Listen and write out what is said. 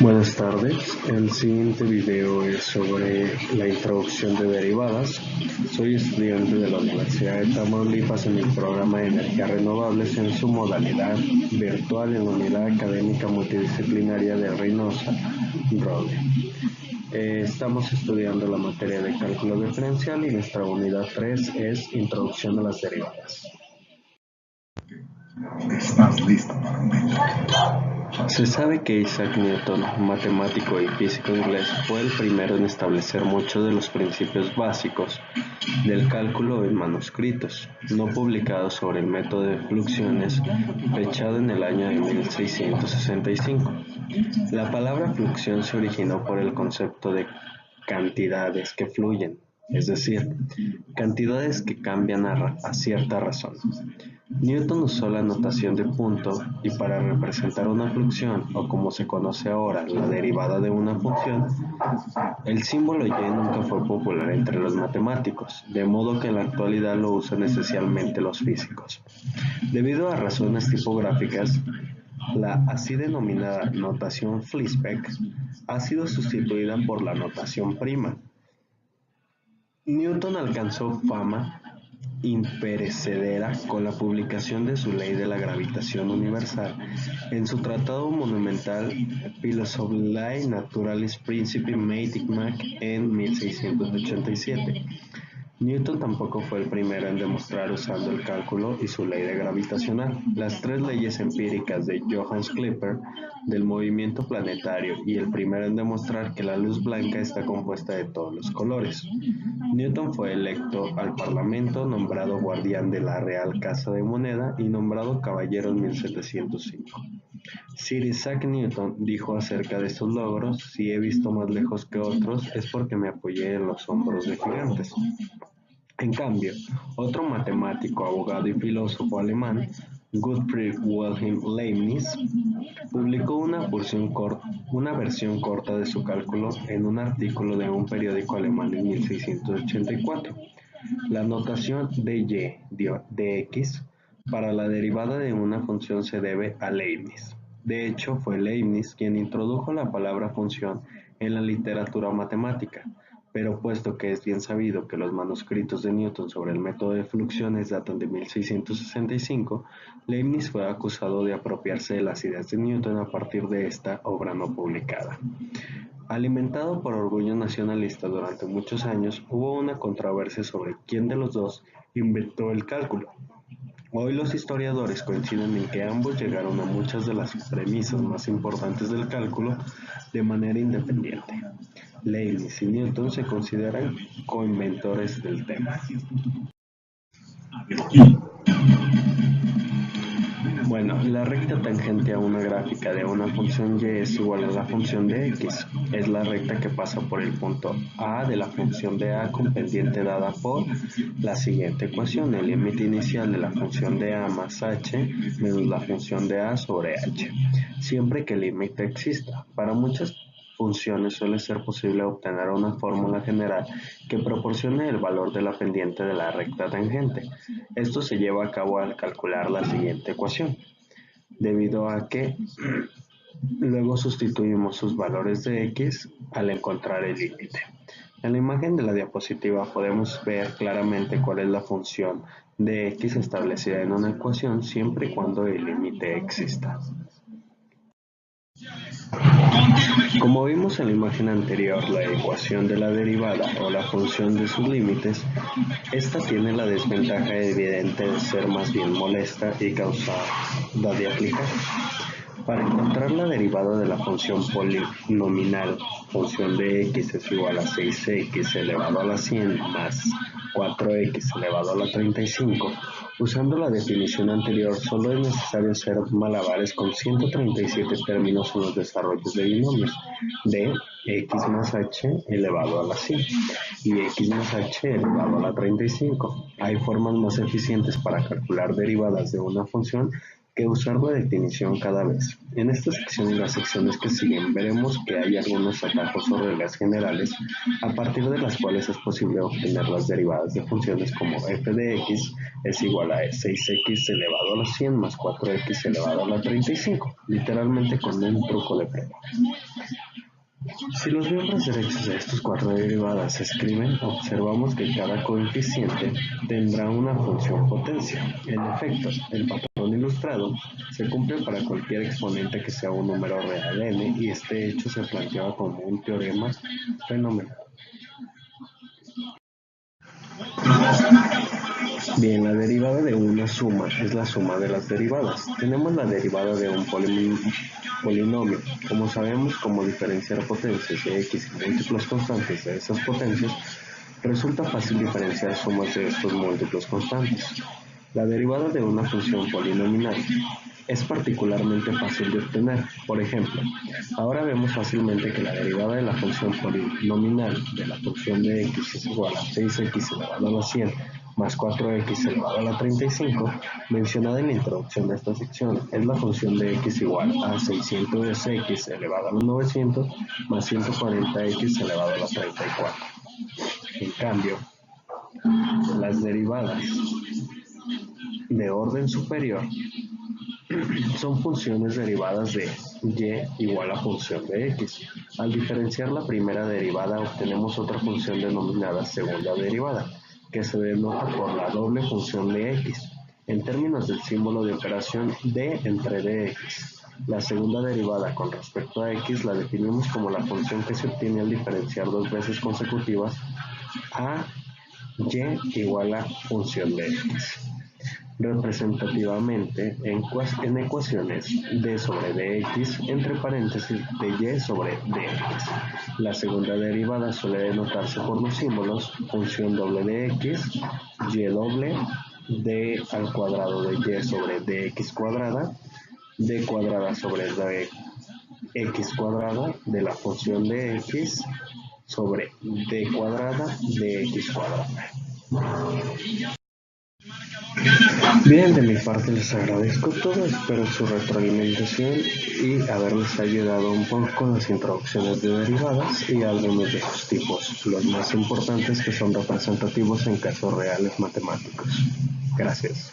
Buenas tardes, el siguiente video es sobre la introducción de derivadas. Soy estudiante de la Universidad de Tamaulipas en el programa de energías renovables en su modalidad virtual en la unidad académica multidisciplinaria de Reynosa, Roble. Estamos estudiando la materia de cálculo diferencial y nuestra unidad 3 es introducción a las derivadas. ¿Estás listo para un reto? Se sabe que Isaac Newton, matemático y físico inglés, fue el primero en establecer muchos de los principios básicos del cálculo en manuscritos, no publicados sobre el método de fluxiones, fechado en el año de 1665. La palabra fluxión se originó por el concepto de cantidades que fluyen, es decir, cantidades que cambian a cierta razón. Newton usó la notación de punto y para representar una fluxión, o como se conoce ahora, la derivada de una función, el símbolo y nunca fue popular entre los matemáticos, de modo que en la actualidad lo usan esencialmente los físicos. Debido a razones tipográficas, la así denominada notación Fliesbeck ha sido sustituida por la notación prima. Newton alcanzó fama imperecedera con la publicación de su ley de la gravitación universal en su tratado monumental Philosophiae Naturalis Principii Mathematica en 1687. Newton tampoco fue el primero en demostrar usando el cálculo y su ley de gravitacional, las tres leyes empíricas de Johannes Kepler del movimiento planetario y el primero en demostrar que la luz blanca está compuesta de todos los colores. Newton fue electo al Parlamento, nombrado guardián de la Real Casa de Moneda y nombrado caballero en 1705. Sir Isaac Newton dijo acerca de estos logros: "Si he visto más lejos que otros, es porque me apoyé en los hombros de gigantes". En cambio, otro matemático, abogado y filósofo alemán, Gottfried Wilhelm Leibniz, publicó una versión corta de su cálculo en un artículo de un periódico alemán en 1684. La notación de y de x para la derivada de una función se debe a Leibniz. De hecho, fue Leibniz quien introdujo la palabra función en la literatura matemática, pero puesto que es bien sabido que los manuscritos de Newton sobre el método de fluxiones datan de 1665, Leibniz fue acusado de apropiarse de las ideas de Newton a partir de esta obra no publicada. Alimentado por orgullo nacionalista durante muchos años, hubo una controversia sobre quién de los dos inventó el cálculo. Hoy los historiadores coinciden en que ambos llegaron a muchas de las premisas más importantes del cálculo de manera independiente. Leibniz y Newton se consideran coinventores del tema. Bueno, la recta tangente a una gráfica de una función y es igual a la función de x. Es la recta que pasa por el punto A de la función de A con pendiente dada por la siguiente ecuación: el límite inicial de la función de A más h menos la función de A sobre h, siempre que el límite exista. Para muchas funciones suele ser posible obtener una fórmula general que proporcione el valor de la pendiente de la recta tangente. Esto se lleva a cabo al calcular la siguiente ecuación, debido a que luego sustituimos sus valores de x al encontrar el límite. En la imagen de la diapositiva podemos ver claramente cuál es la función de x establecida en una ecuación siempre y cuando el límite exista. Como vimos en la imagen anterior, la ecuación de la derivada o la función de sus límites, esta tiene la desventaja evidente de ser más bien molesta y causada de aplicar. Para encontrar la derivada de la función polinomial, función de x es igual a 6x elevado a la 100 más 4x elevado a la 35, usando la definición anterior, solo es necesario hacer malabares con 137 términos en los desarrollos de binomios de x más h elevado a la 100 y x más h elevado a la 35. Hay formas más eficientes para calcular derivadas de una función que usar la definición cada vez. En esta sección y las secciones que siguen veremos que hay algunos atajos o reglas generales a partir de las cuales es posible obtener las derivadas de funciones como f de x es igual a 6x elevado a la 100 más 4x elevado a la 35, literalmente con un truco de prueba. Si los miembros derechos de estas cuatro derivadas se escriben, observamos que cada coeficiente tendrá una función potencia. En efecto, el patrón ilustrado se cumple para cualquier exponente que sea un número real n y este hecho se planteaba como un teorema fenomenal. Bien, la derivada de una suma es la suma de las derivadas. Tenemos la derivada de un polinomio. Como sabemos cómo diferenciar potencias de x y múltiplos constantes de esas potencias, resulta fácil diferenciar sumas de estos múltiplos constantes. La derivada de una función polinomial es particularmente fácil de obtener. Por ejemplo, ahora vemos fácilmente que la derivada de la función polinomial de la función de x es igual a 6x elevado a la 100 más 4x elevado a la 35, mencionada en la introducción de esta sección, es la función de x igual a 600x elevado a la 900 más 140x elevado a la 34. En cambio, las derivadas de orden superior son funciones derivadas de y igual a función de x. Al diferenciar la primera derivada obtenemos otra función denominada segunda derivada, que se denota por la doble función de x, en términos del símbolo de operación d entre dx. La segunda derivada con respecto a x la definimos como la función que se obtiene al diferenciar dos veces consecutivas a y igual a función de x. Representativamente en ecuaciones d sobre dx entre paréntesis de y sobre dx. La segunda derivada suele denotarse por los símbolos función doble de x, y doble, d al cuadrado de y sobre dx cuadrada, d cuadrada sobre dx cuadrada de la función de x sobre d cuadrada de x cuadrada. Bien, de mi parte les agradezco todo, espero su retroalimentación y haberles ayudado un poco con las introducciones de derivadas y algunos de sus tipos, los más importantes que son representativos en casos reales matemáticos. Gracias.